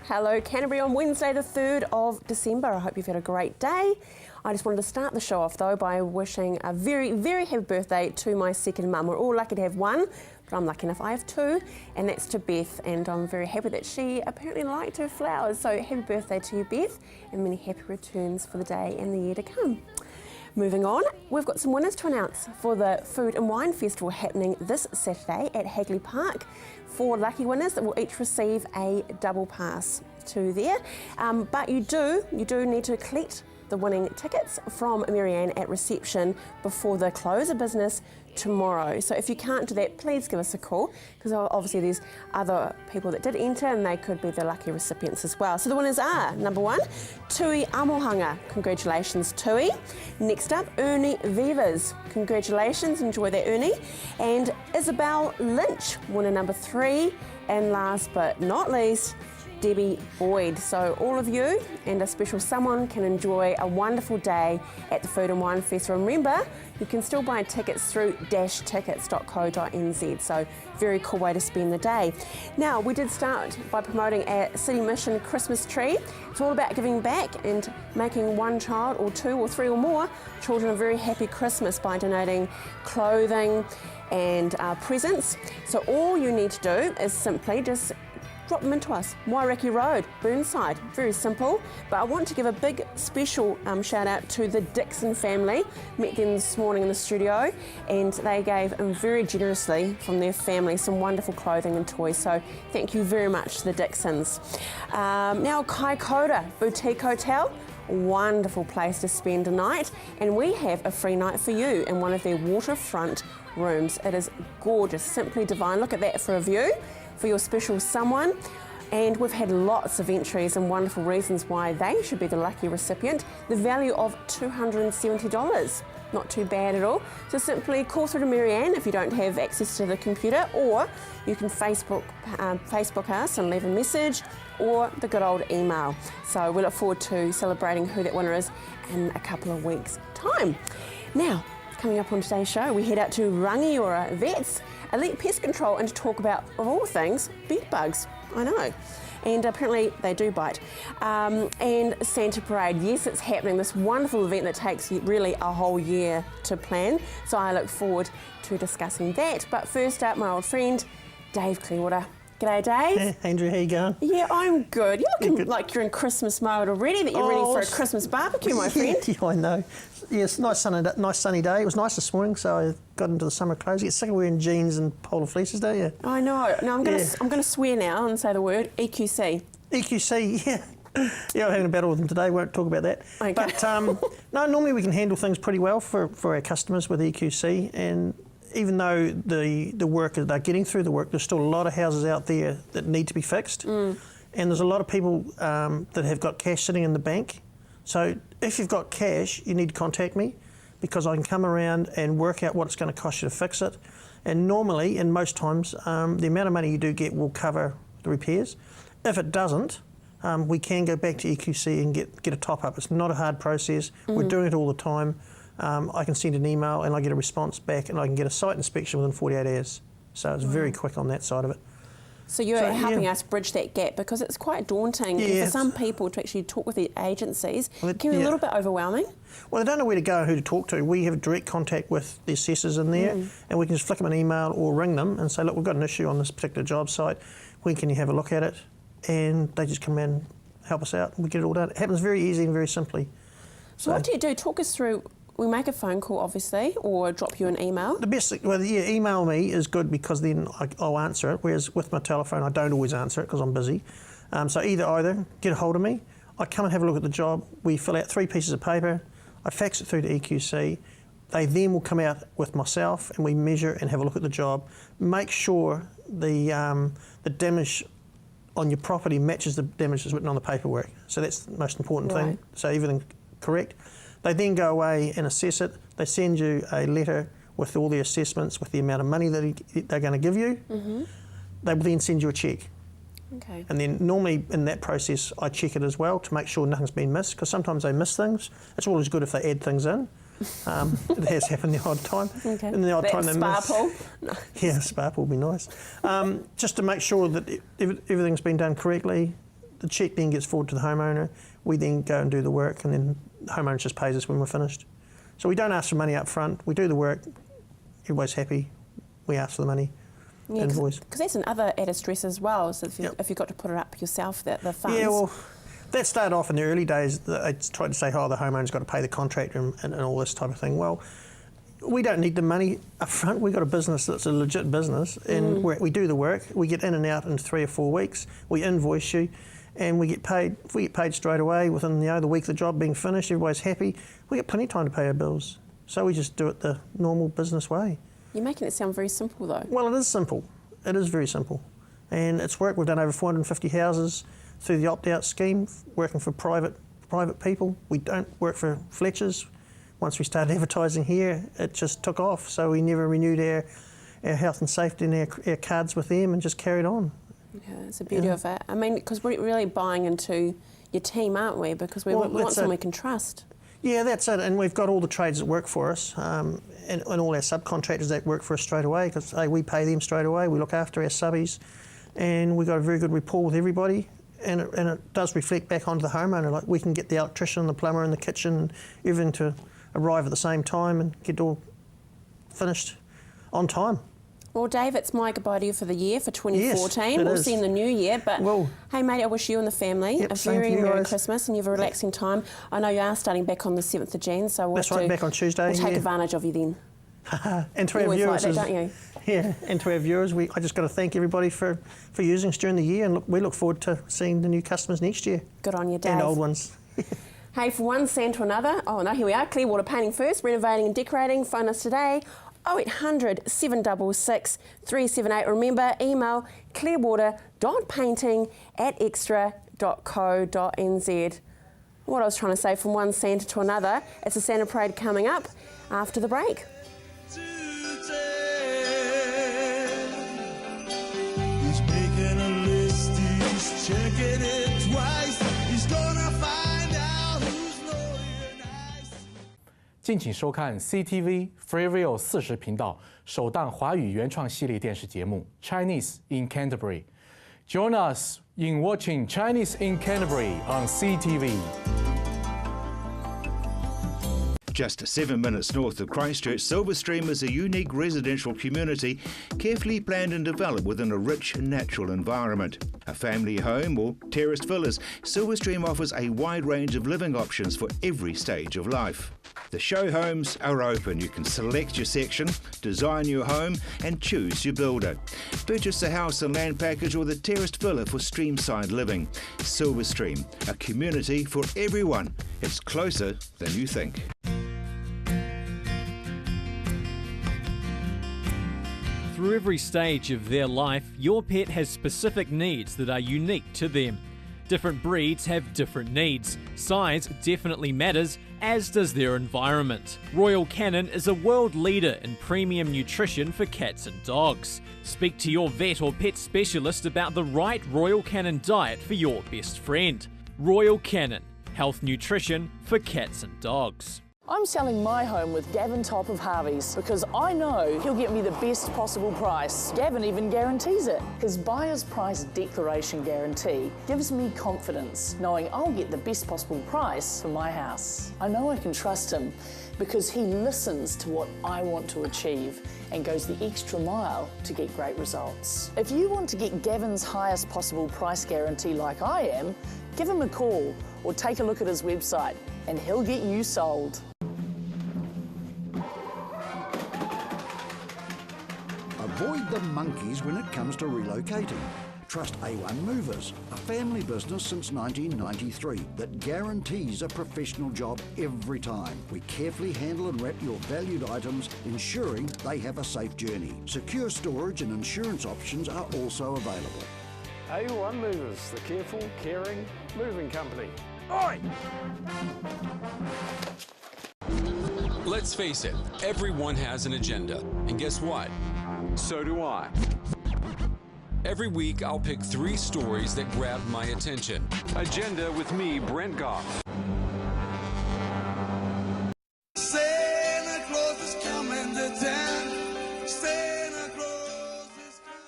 Hello Canterbury on Wednesday the 3rd of December. I hope you've had a great day. I just wanted to start the show off though by wishing a very, very happy birthday to my second mum. We're all lucky to have one, but I'm lucky enough I have two, and that's to Beth, and I'm very happy that she apparently liked her flowers. So happy birthday to you, Beth, and many happy returns for the day and the year to come. Moving on, we've got some winners to announce for the Food and Wine Festival happening this Saturday at Hagley Park. 4 lucky winners that will each receive a double pass to there. But you do need to collect the winning tickets from Marianne at reception before the close of business tomorrow. So if you can't do that, please give us a call, because obviously there's other people that did enter and they could be the lucky recipients as well. So the winners are, number 1, Tui Amohanga. Congratulations, Tui. Next up, Ernie Vivas. Congratulations, enjoy that, Ernie. And Isabel Lynch, winner number 3. And last but not least, Debbie Boyd. So all of you and a special someone can enjoy a wonderful day at the Food and Wine Festival. Remember, you can still buy tickets through dashtickets.co.nz. So very cool way to spend the day. Now, we did start by promoting our City Mission Christmas tree. It's all about giving back and making one child or 2 or 3 or more children a very happy Christmas by donating clothing and presents. So all you need to do is simply just drop them into us. Wairaki Road, Burnside. Very simple. But I want to give a big special shout out to the Dixon family. Met them this morning in the studio, and they gave very generously from their family some wonderful clothing and toys. So thank you very much to the Dixons. Now Kaikoura Boutique Hotel. Wonderful place to spend a night, and we have a free night for you in one of their waterfront rooms. It is gorgeous, simply divine. Look at that for a view for your special someone. And we've had lots of entries and wonderful reasons why they should be the lucky recipient. The value of $270. Not too bad at all. So simply call through to Marianne if you don't have access to the computer, or you can Facebook us and leave a message, or the good old email. So we look forward to celebrating who that winner is in a couple of weeks' time. Now, coming up on today's show, we head out to Rangiora Vets, Elite Pest Control, and to talk about, of all things, bed bugs. I know. And apparently they do bite. And Santa Parade, yes, it's happening, this wonderful event that takes really a whole year to plan. So I look forward to discussing that. But first up, my old friend, Dave Clearwater. G'day, Dave. Hey, Andrew, how you going? Yeah, I'm good. You're looking like you're in Christmas mode already, that you're ready for a Christmas barbecue, my friend. Yeah, I know. Yeah, it's a nice sunny day. It was nice this morning, so I got into the summer clothes. You get sick of wearing jeans and polar fleeces, don't you? I know. No, I'm going to swear now and say the word EQC. EQC, yeah. Yeah, I'm having a battle with them today. Won't talk about that. Okay. But no, normally we can handle things pretty well for our customers with EQC, and even though the work they're getting through the work, there's still a lot of houses out there that need to be fixed, and there's a lot of people that have got cash sitting in the bank. So if you've got cash, you need to contact me, because I can come around and work out what it's going to cost you to fix it. And normally, and most times, the amount of money you do get will cover the repairs. If it doesn't, we can go back to EQC and get a top up. It's not a hard process. We're doing it all the time. I can send an email and I get a response back, and I can get a site inspection within 48 hours. So it's very quick on that side of it. So you're helping us bridge that gap, because it's quite daunting and for some people to actually talk with the agencies. It can be a little bit overwhelming. Well, they don't know where to go and who to talk to. We have direct contact with the assessors in there, and we can just flick them an email or ring them and say, look, we've got an issue on this particular job site. When can you have a look at it? And they just come in and help us out, and we get it all done. It happens very easy and very simply. So what do you do? Talk us through. We make a phone call, obviously, or drop you an email. The best, email me is good, because then I'll answer it, whereas with my telephone I don't always answer it because I'm busy. So either get a hold of me, I come and have a look at the job, we fill out 3 pieces of paper, I fax it through to EQC, they then will come out with myself and we measure and have a look at the job, make sure the damage on your property matches the damage that's written on the paperwork. So that's the most important thing, so everything's correct. They then go away and assess it. They send you a letter with all the assessments, with the amount of money that they're going to give you. They will then send you a cheque. Okay. And then normally in that process, I check it as well to make sure nothing's been missed, because sometimes they miss things. It's always good if they add things in. It has happened the odd time. Okay. And the odd time they miss. Pool? No. Yeah, spa pool would be nice. Just to make sure that everything's been done correctly. the cheque then gets forwarded to the homeowner. We then go and do the work, and then the homeowner just pays us when we're finished. So we don't ask for money up front. We do the work. Everybody's happy. We ask for the money. Yeah, invoice. Because that's another added stress as well. So if you've got to put it up yourself, the funds. Yeah, well, that started off in the early days. I tried to say, the homeowner's got to pay the contractor and all this type of thing. Well, we don't need the money up front. We've got a business that's a legit business, and we do the work. We get in and out in 3 or 4 weeks. We invoice you, and we get paid. If we get paid straight away within the week of the job being finished, everybody's happy. We get plenty of time to pay our bills. So we just do it the normal business way. You're making it sound very simple, though. Well, it is simple. It is very simple, and it's work. We've done over 450 houses through the opt-out scheme, working for private people. We don't work for Fletchers. Once we started advertising here, it just took off. So we never renewed our health and safety and our cards with them, and just carried on. Okay, that's the beauty of it. I mean, because we're really buying into your team, aren't we? Because we want someone we can trust. Yeah, that's it. And we've got all the trades that work for us, and all our subcontractors that work for us straight away, because we pay them straight away. We look after our subbies, and we've got a very good rapport with everybody. And it does reflect back onto the homeowner. Like, we can get the electrician, the plumber, and the kitchen, everything to arrive at the same time and get all finished on time. Well, Dave, it's my goodbye to you for the year, for 2014. Yes, we'll see you in the new year. But, hey, mate, I wish you and the family a very Merry Christmas, and you have a relaxing time. I know you are starting back on the 7th of Jan, so that's right, back on Tuesday. We'll take advantage of you then. And to our viewers, like that, don't you? Yeah, and to our viewers, I just got to thank everybody for using us during the year, and we look forward to seeing the new customers next year. Good on you, Dave. And old ones. Hey, from one sand to another. Oh, no, here we are. Clearwater Painting first, renovating and decorating. Phone us today, 0800 766 378. Remember, email clearwater.painting@extra.co.nz. What I was trying to say, from one Santa to another, it's a Santa parade coming up after the break. He's making a list, he's checking it twice. He's gonna find out who's naughty and nice. 敬请收看 CTV Freeview 40频道首档华语原创系列电视节目 Chinese in Canterbury. Join us in watching Chinese in Canterbury on CTV. Just 7 minutes north of Christchurch, Silverstream is a unique residential community carefully planned and developed within a rich and natural environment. A family home or terraced villas, Silverstream offers a wide range of living options for every stage of life. The show homes are open. You can select your section, design your home and choose your builder. Purchase a house and land package or the terraced villa for streamside living. Silverstream, a community for everyone. It's closer than you think. Through every stage of their life, your pet has specific needs that are unique to them. Different breeds have different needs. Size definitely matters, as does their environment. Royal Canin is a world leader in premium nutrition for cats and dogs. Speak to your vet or pet specialist about the right Royal Canin diet for your best friend. Royal Canin, health nutrition for cats and dogs. I'm selling my home with Gavin Top of Harvey's because I know he'll get me the best possible price. Gavin even guarantees it. His buyer's price declaration guarantee gives me confidence knowing I'll get the best possible price for my house. I know I can trust him because he listens to what I want to achieve and goes the extra mile to get great results. If you want to get Gavin's highest possible price guarantee like I am, give him a call or take a look at his website and he'll get you sold. Avoid the monkeys when it comes to relocating. Trust A1 Movers, a family business since 1993 that guarantees a professional job every time. We carefully handle and wrap your valued items, ensuring they have a safe journey. Secure storage and insurance options are also available. A1 Movers, the careful, caring moving company. Oi! Let's face it, everyone has an agenda. And guess what? So do I. Every week, I'll pick 3 stories that grab my attention. Agenda with me, Brent Goff. Santa Claus is coming to town. Santa Claus is coming.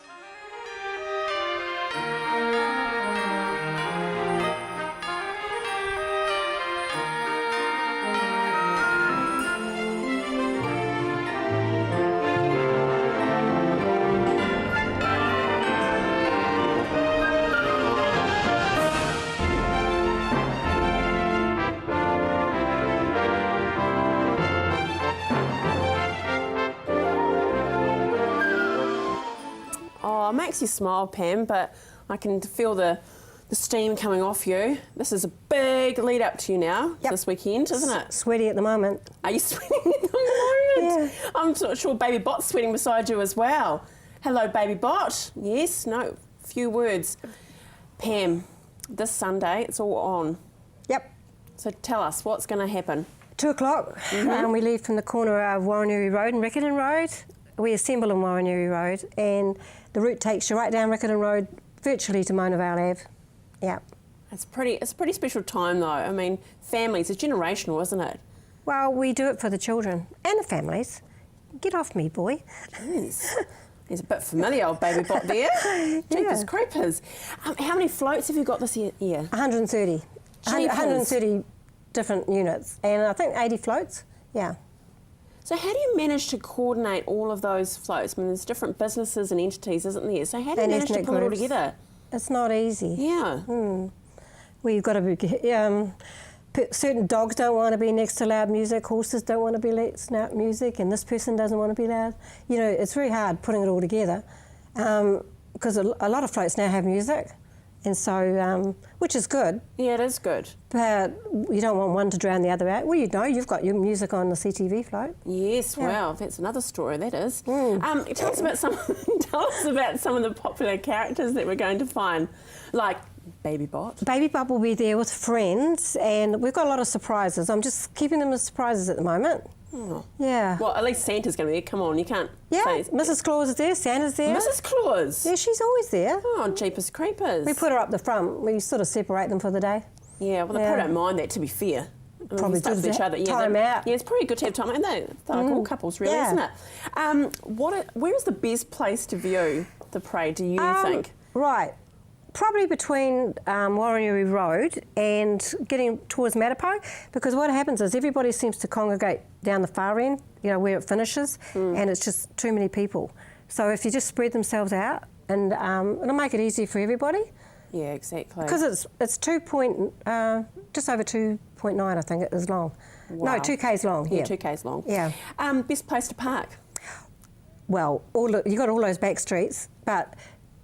makes you smile, Pam, but I can feel the steam coming off you. This is a big lead up to you now this weekend, isn't it? Sweaty at the moment. Are you sweating at the moment? Yeah. I'm sure Baby Bot's sweating beside you as well. Hello, Baby Bot. Yes, no, few words. Pam, this Sunday, it's all on. Yep. So tell us, what's going to happen? 2 o'clock, we leave from the corner of Warranuri Road and Riccarton Road. We assemble on Warranuri Road, and the route takes you right down Riccarton Road, virtually to Mona Vale Ave. Yeah. It's a pretty special time, though. I mean, families, it's generational, isn't it? Well, we do it for the children and the families. Get off me, boy. Jeez. He's a bit familiar, old Baby Bot there. Jeepers creepers. How many floats have you got this year? 130. 130 different units, and I think 80 floats. Yeah. So how do you manage to coordinate all of those floats? I mean, there's different businesses and entities, isn't there? So how do you manage to pull it all together? It's not easy. Yeah. We've got to be... certain dogs don't want to be next to loud music, horses don't want to be next to loud music, and this person doesn't want to be loud. You know, it's very hard putting it all together because a lot of floats now have music, and so, which is good. Yeah, it is good. But you don't want one to drown the other out. Well, you know, you've got your music on the CTV float. Yes, well, that's another story, that is. Tell us about some of the popular characters that we're going to find, like Baby Bot. Baby Bot will be there with friends, and we've got a lot of surprises. I'm just keeping them as surprises at the moment. Oh. Yeah. Well, at least Santa's going to be there. Come on, you can't say... Mrs Claus is there, Santa's there. Mrs Claus? Yeah, she's always there. Oh, jeepers creepers. We put her up the front. We sort of separate them for the day. Yeah, well, they probably don't mind that, to be fair. I mean, probably stuck with each other. Time out. Yeah, it's pretty good to have time out. They're like all couples, really, isn't it? Where is the best place to view the parade, do you think? Right. Probably between Warranuri Road and getting towards Matapo, because what happens is everybody seems to congregate down the far end, you know, where it finishes, and it's just too many people. So if you just spread themselves out, and it'll make it easier for everybody. Yeah, exactly. Because it's just over 2.9, I think it is long. Wow. No, 2K's long. Yeah, 2K's long. Yeah. Best place to park? Well, you've got all those back streets, but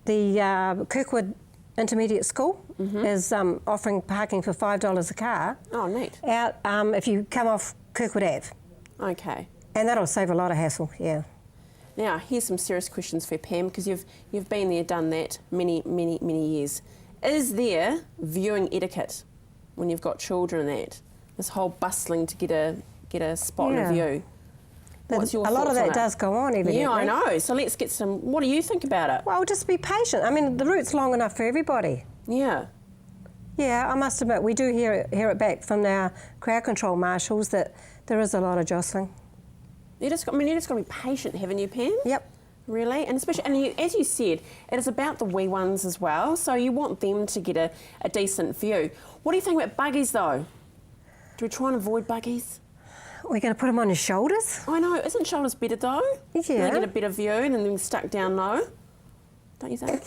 the Kirkwood Intermediate School is offering parking for $5 a car. Oh, neat. Out if you come off Kirkwood Ave. Okay. And that'll save a lot of hassle, yeah. Now, here's some serious questions for Pam, because you've been there, done that many years. Is there viewing etiquette when you've got children and that? This whole bustling to get a spot and a view. What's your a lot of thoughts on that it? does go on, evidently. Yeah, I know. So let's get some... What do you think about it? Well, just be patient. I mean, the route's long enough for everybody. Yeah. Yeah, I must admit, we do hear it back from our crowd control marshals that there is a lot of jostling. You just got to be patient, haven't you, Pam? Yep. Really, and especially, as you said, it is about the wee ones as well. So you want them to get a decent view. What do you think about buggies, though? Do we try and avoid buggies? We're going to put them on your shoulders? I know. Isn't shoulders better, though? Yeah. They get a better view and then stuck down low. Don't you think?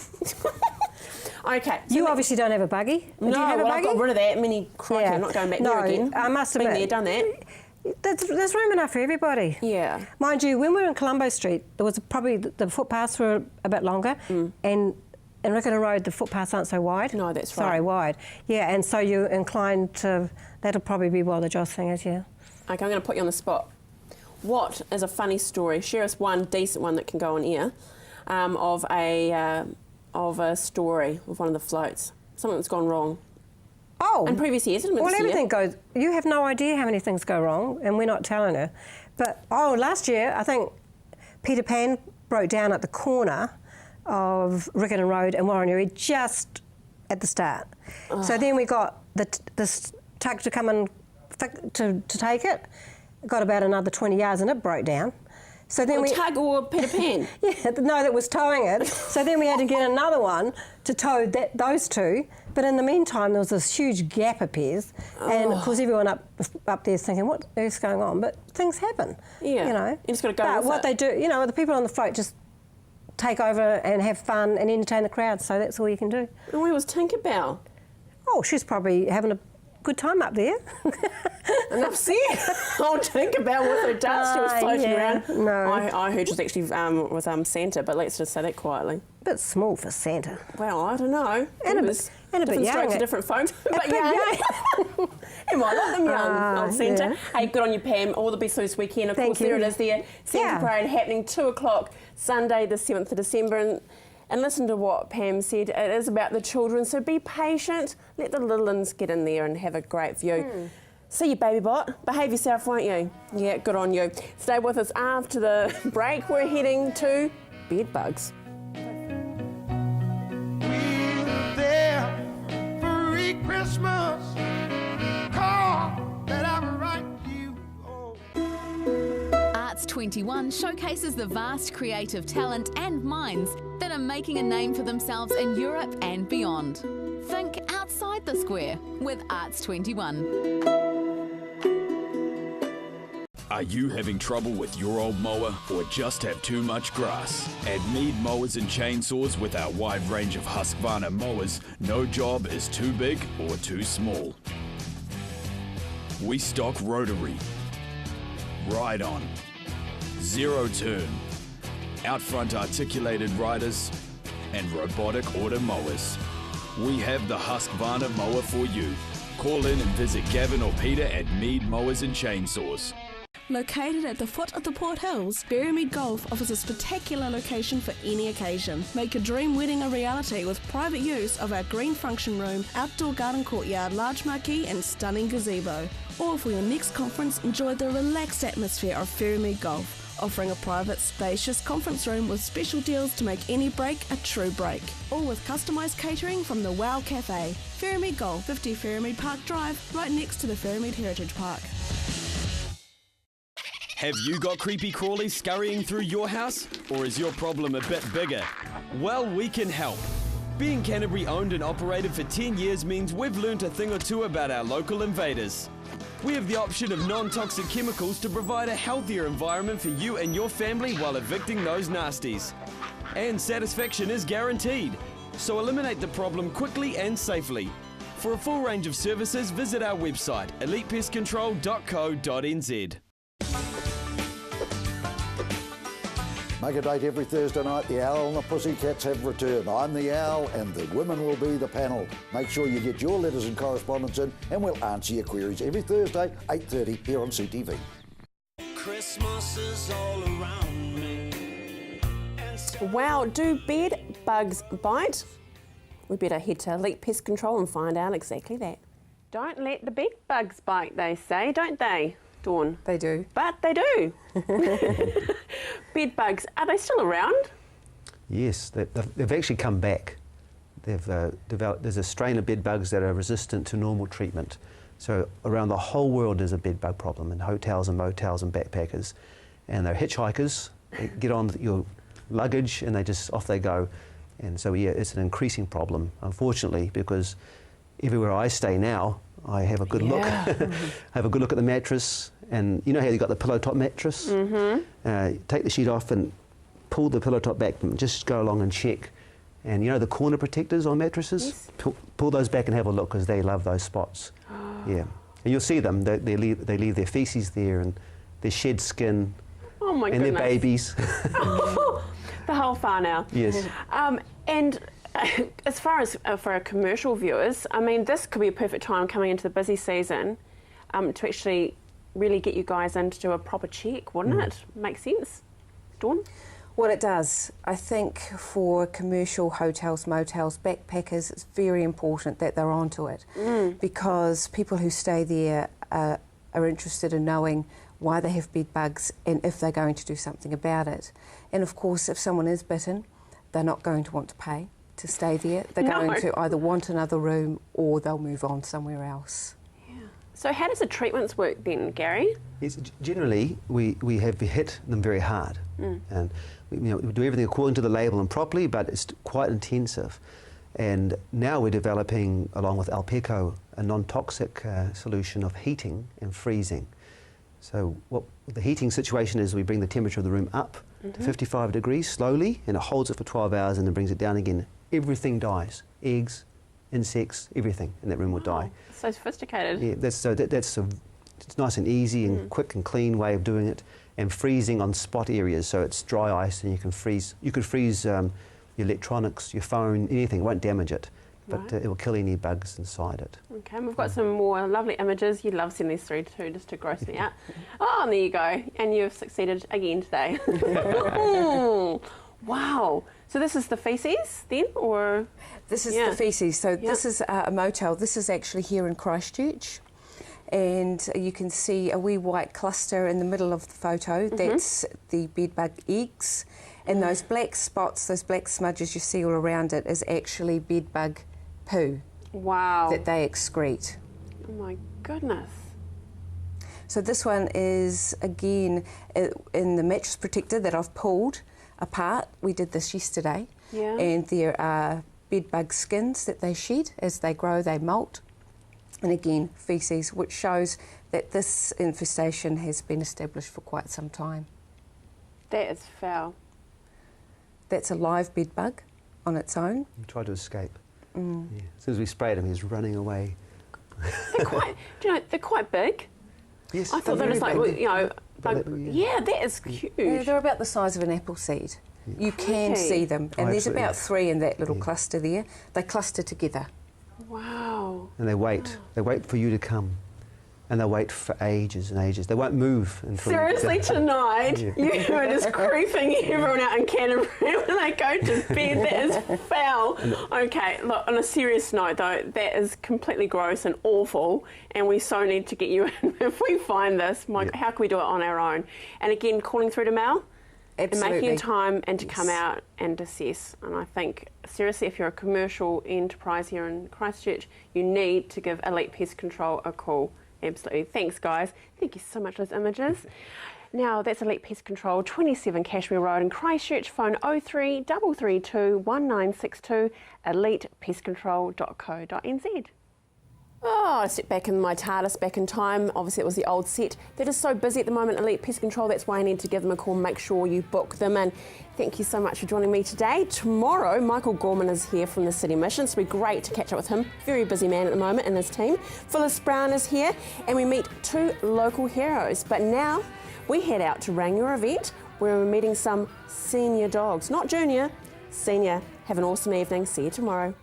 Okay. So you obviously don't have a buggy. No, do you have a buggy? I've got rid of that. Crikey, I'm not going back there again. I must admit. Been there, done that. There's room enough for everybody. Yeah. Mind you, when we were in Colombo Street, there was probably the footpaths were a bit longer, and in Riccarton Road, the footpaths aren't so wide. No, that's right. Sorry, wide. Yeah, and so you're inclined to, that'll probably be while the jostling is, yeah. Okay, I'm going to put you on the spot. What is a funny story? Share us one decent one that can go on air of a story of one of the floats. Something that's gone wrong. Oh. In previous years, isn't it? Well, everything goes... You have no idea how many things go wrong, and we're not telling her. But, last year, I think Peter Pan broke down at the corner of Riccarton Road and Warranuri just at the start. Oh. So then we got the tug to come and to take it. Got about another 20 yards and it broke down. So then tug or Peter Pan? Yeah, no, that was towing it. So then we had to get another one to tow those two. But in the meantime, there was this huge gap appears, and of course everyone up there is thinking, what is going on? But things happen. Yeah, you know. You just got to go with it. But what they do, you know, the people on the float just take over and have fun and entertain the crowd. So that's all you can do. And where was Tinkerbell? Oh, she's probably having a good time up there. enough said. I'll think about what the dust she was floating around. No. I heard she was actually with Santa, but let's just say that quietly. Bit small for Santa. Well, I don't know. And a bit different young. strokes for different folks. But young. You might like them young, old Santa. Yeah. Hey, good on you, Pam. All the best for this weekend. Of Thank course, there you. it is there. Santa Parade happening 2 o'clock Sunday, the 7th of December. And listen to what Pam said. It is about the children, so be patient. Let the little ones get in there and have a great view. See you, baby bot. Behave yourself, won't you? Yeah, good on you. Stay with us after the break. We're heading to bed bugs. We're there for Christmas. Call that I write you. Arts 21 showcases the vast creative talent and minds that are making a name for themselves in Europe and beyond. Think outside the square with Arts 21. Are you having trouble with your old mower or just have too much grass? At Mead Mowers and Chainsaws, with our wide range of Husqvarna mowers, no job is too big or too small. We stock rotary, ride-on, zero turn, out front articulated riders, and robotic auto mowers. We have the Husqvarna mower for you. Call in and visit Gavin or Peter at Mead Mowers and Chainsaws. Located at the foot of the Port Hills, Berrymead Golf offers a spectacular location for any occasion. Make your dream wedding a reality with private use of our green function room, outdoor garden courtyard, large marquee and stunning gazebo. Or for your next conference, enjoy the relaxed atmosphere of Berrymead Golf, offering a private, spacious conference room with special deals to make any break a true break. All with customised catering from the Wow Cafe. Berrymead Golf, 50 Berrymead Park Drive, right next to the Berrymead Heritage Park. Have you got creepy crawlies scurrying through your house? Or is your problem a bit bigger? Well, we can help. Being Canterbury owned and operated for 10 years means we've learnt a thing or two about our local invaders. We have the option of non-toxic chemicals to provide a healthier environment for you and your family while evicting those nasties. And satisfaction is guaranteed. So eliminate the problem quickly and safely. For a full range of services, visit our website, elitepestcontrol.co.nz. Make a date every Thursday night. The Owl and the Pussycats have returned. I'm the Owl and the women will be the panel. Make sure you get your letters and correspondence in and we'll answer your queries every Thursday, 8:30 here on CTV. Christmas is all around me. Wow, do bed bugs bite? We better head to Elite Pest Control and find out exactly that. Don't let the bed bugs bite, they say, don't they, Dawn? They do. But they do. Bed bugs, are they still around? Yes, they've actually come back. They've developed. There's a strain of bed bugs that are resistant to normal treatment. So around the whole world there's a bed bug problem in hotels and motels and backpackers. And they're hitchhikers, they get on your luggage and off they go. And so yeah, it's an increasing problem, unfortunately, because everywhere I stay now, I have a good look. I have a good look at the mattress, and you know how you've got the pillow top mattress? Take the sheet off and pull the pillow top back and just go along and check. And you know the corner protectors on mattresses? Yes. Pull those back and have a look, because they love those spots. Yeah. And you'll see them, they leave their feces there and their shed skin. Oh my and goodness. their babies. The whole far now. Yes. And as far as for our commercial viewers, I mean, this could be a perfect time coming into the busy season to actually really get you guys in to do a proper check, wouldn't it? Make sense? Dawn? Well, it does. I think for commercial hotels, motels, backpackers, it's very important that they're onto it because people who stay there are interested in knowing why they have bed bugs and if they're going to do something about it. And of course, if someone is bitten, they're not going to want to pay to stay there. They're going to either want another room or they'll move on somewhere else. Yeah. So how does the treatments work then, Gary? Yes, generally, we have hit them very hard. And we do everything according to the label and properly, but it's quite intensive. And now we're developing, along with Alpeco, a non-toxic solution of heating and freezing. So what the heating situation is, we bring the temperature of the room up to 55 degrees slowly, and it holds it for 12 hours and then brings it down again. Everything dies. Eggs, insects, everything in that room will die. So sophisticated. Yeah, that's it's nice and easy and quick and clean way of doing it, and freezing on spot areas, so it's dry ice and you can freeze. You could freeze your electronics, your phone, anything. It won't damage it, but it will kill any bugs inside it. Okay, and we've got some more lovely images. You love sending these through too, just to gross me out. Oh, and there you go. And you've succeeded again today. Wow. So this is the faeces then, or? This is the faeces. So this is a motel. This is actually here in Christchurch. And you can see a wee white cluster in the middle of the photo. That's the bedbug eggs. And those black spots, those black smudges you see all around it is actually bedbug poo. Wow. That they excrete. Oh my goodness. So this one is, again, in the mattress protector that I've pulled apart. We did this yesterday. Yeah. And there are bedbug skins that they shed. As they grow, they molt. And again, faeces, which shows that this infestation has been established for quite some time. That is foul. That's a live bedbug on its own. He tried to escape. Yeah. As soon as we sprayed him, he was running away. They're quite, do you know, they're quite big. Yes, I thought they were just like, you know, yeah, that is huge. Yeah, they're about the size of an apple seed. Yeah. You can see them, and there's about 3 in that little cluster there. They cluster together. Wow. And they wait. They wait for you to come. And they wait for ages and ages. They won't move until... Seriously, tonight, you are just creeping everyone out in Canterbury when they go to bed. That is foul. Okay, look, on a serious note, though, that is completely gross and awful, and we so need to get you in. If we find this, how can we do it on our own? And again, calling through to Mel. Absolutely. And making time and to come out and assess. And I think, seriously, if you're a commercial enterprise here in Christchurch, you need to give Elite Pest Control a call. Absolutely. Thanks, guys. Thank you so much for those images. Now, that's Elite Pest Control, 27 Cashmere Road in Christchurch. Phone 03 332 1962, elitepestcontrol.co.nz. Oh, I stepped back in my TARDIS back in time. Obviously, it was the old set. They're just so busy at the moment, Elite Pest Control. That's why I need to give them a call. Make sure you book them in. Thank you so much for joining me today. Tomorrow, Michael Gorman is here from the City Mission, so it'll be great to catch up with him. Very busy man at the moment and his team. Phyllis Brown is here, and we meet 2 local heroes. But now, we head out to Rangiora Vet, where we're meeting some senior dogs. Not junior, senior. Have an awesome evening. See you tomorrow.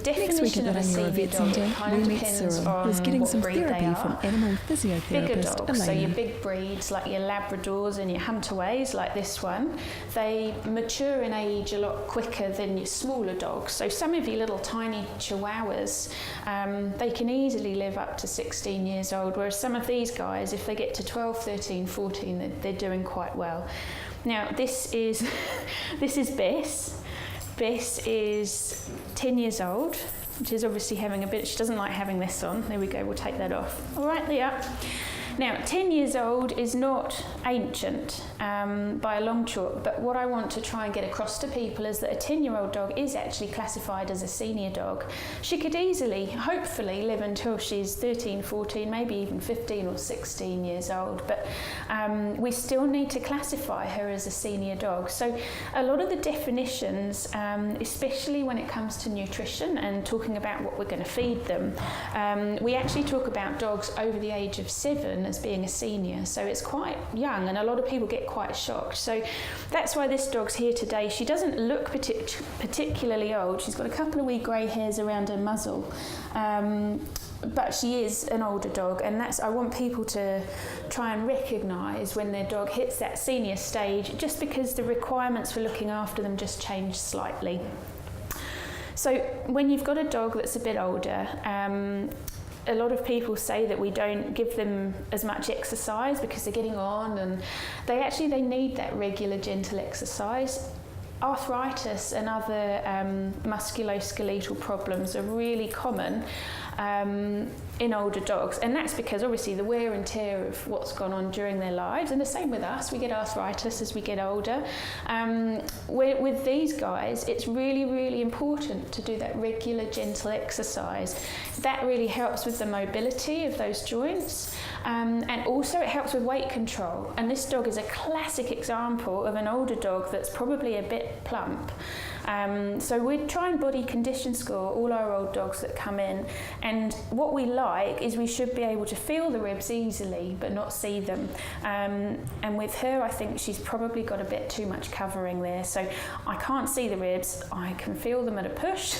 Next week at the Rangiora Vet Centre, we met Cyril, who's getting some therapy from animal physiotherapist Bigger dogs, Elaine. so your big breeds like your Labradors and your Hunterways like this one, they mature in age a lot quicker than your smaller dogs. So some of your little tiny Chihuahuas, they can easily live up to 16 years old, whereas some of these guys, if they get to 12, 13, 14, they're doing quite well. Now this is Bess. Bess is 10 years old, which is obviously having a bit, she doesn't like having this on. There we go, we'll take that off. All right, Leah. Now, 10 years old is not ancient by a long chalk, but what I want to try and get across to people is that a 10-year-old dog is actually classified as a senior dog. She could easily, hopefully, live until she's 13, 14, maybe even 15 or 16 years old, but we still need to classify her as a senior dog. So a lot of the definitions, especially when it comes to nutrition and talking about what we're going to feed them, we actually talk about dogs over the age of 7 as being a senior, so it's quite young, and a lot of people get quite shocked. So that's why this dog's here today. She doesn't look particularly old. She's got a couple of wee grey hairs around her muzzle, but she is an older dog, and that's, I want people to try and recognise when their dog hits that senior stage, just because the requirements for looking after them just change slightly. So when you've got a dog that's a bit older, a lot of people say that we don't give them as much exercise because they're getting on, and they need that regular gentle exercise. Arthritis and other musculoskeletal problems are really common, in older dogs, and that's because obviously the wear and tear of what's gone on during their lives, and the same with us, we get arthritis as we get older. With these guys, it's really important to do that regular gentle exercise. That really helps with the mobility of those joints, and also it helps with weight control, and this dog is a classic example of an older dog that's probably a bit plump. So we try and body condition score all our old dogs that come in, and what we like is we should be able to feel the ribs easily but not see them, and with her I think she's probably got a bit too much covering there, so I can't see the ribs, I can feel them at a push.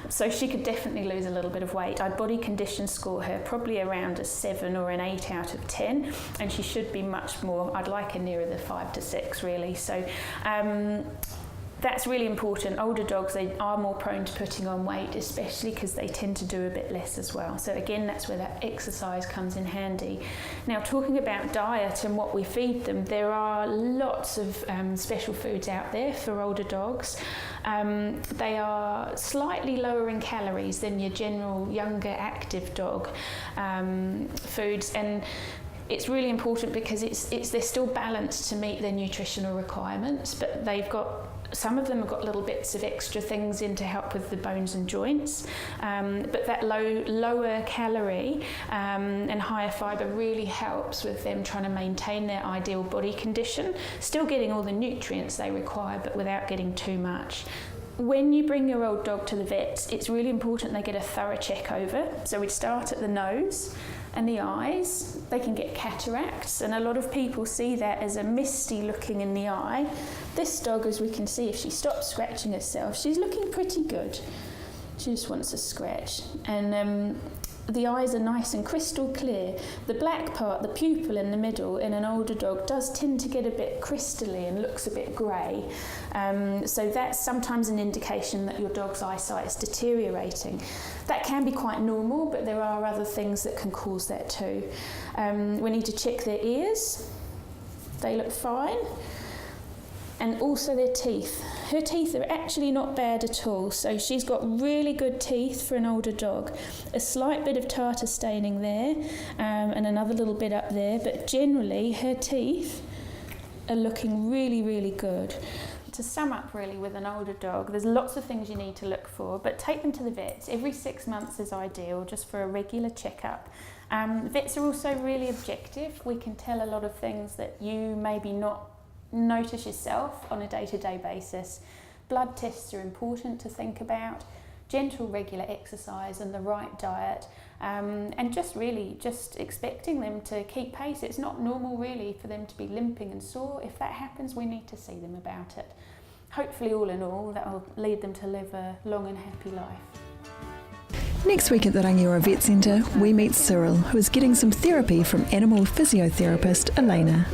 So she could definitely lose a little bit of weight. I'd body condition score her probably around a 7 or an 8 out of 10, and she should be much more, I'd like her nearer the 5 to 6 really. So that's really important. Older dogs, they are more prone to putting on weight, especially because they tend to do a bit less as well. So again, that's where that exercise comes in handy. Now, talking about diet and what we feed them, there are lots of special foods out there for older dogs. They are slightly lower in calories than your general younger active dog foods, and it's really important because they're still balanced to meet their nutritional requirements, but some of them have got little bits of extra things in to help with the bones and joints, but that lower calorie and higher fibre really helps with them trying to maintain their ideal body condition, still getting all the nutrients they require but without getting too much. When you bring your old dog to the vets, it's really important they get a thorough check over. So we'd start at the nose and the eyes. They can get cataracts, and a lot of people see that as a misty looking in the eye. This dog, as we can see, if she stops scratching herself, she's looking pretty good. She just wants a scratch. And the eyes are nice and crystal clear. The black part, the pupil in the middle, in an older dog does tend to get a bit crystally and looks a bit grey. So that's sometimes an indication that your dog's eyesight is deteriorating. That can be quite normal, but there are other things that can cause that too. We need to check their ears. They look fine. And also their teeth. Her teeth are actually not bad at all, so she's got really good teeth for an older dog. A slight bit of tartar staining there, and another little bit up there, but generally her teeth are looking really good. To sum up really with an older dog, there's lots of things you need to look for, but take them to the vets. Every 6 months is ideal, just for a regular checkup. Vets are also really objective. We can tell a lot of things that you maybe not notice yourself on a day-to-day basis. Blood tests are important to think about, gentle regular exercise and the right diet, and just expecting them to keep pace. It's not normal really for them to be limping and sore. If that happens, we need to see them about it. Hopefully, all in all, that will lead them to live a long and happy life. Next week at the Rangiora Vet Centre, we meet Cyril, who is getting some therapy from animal physiotherapist Elena.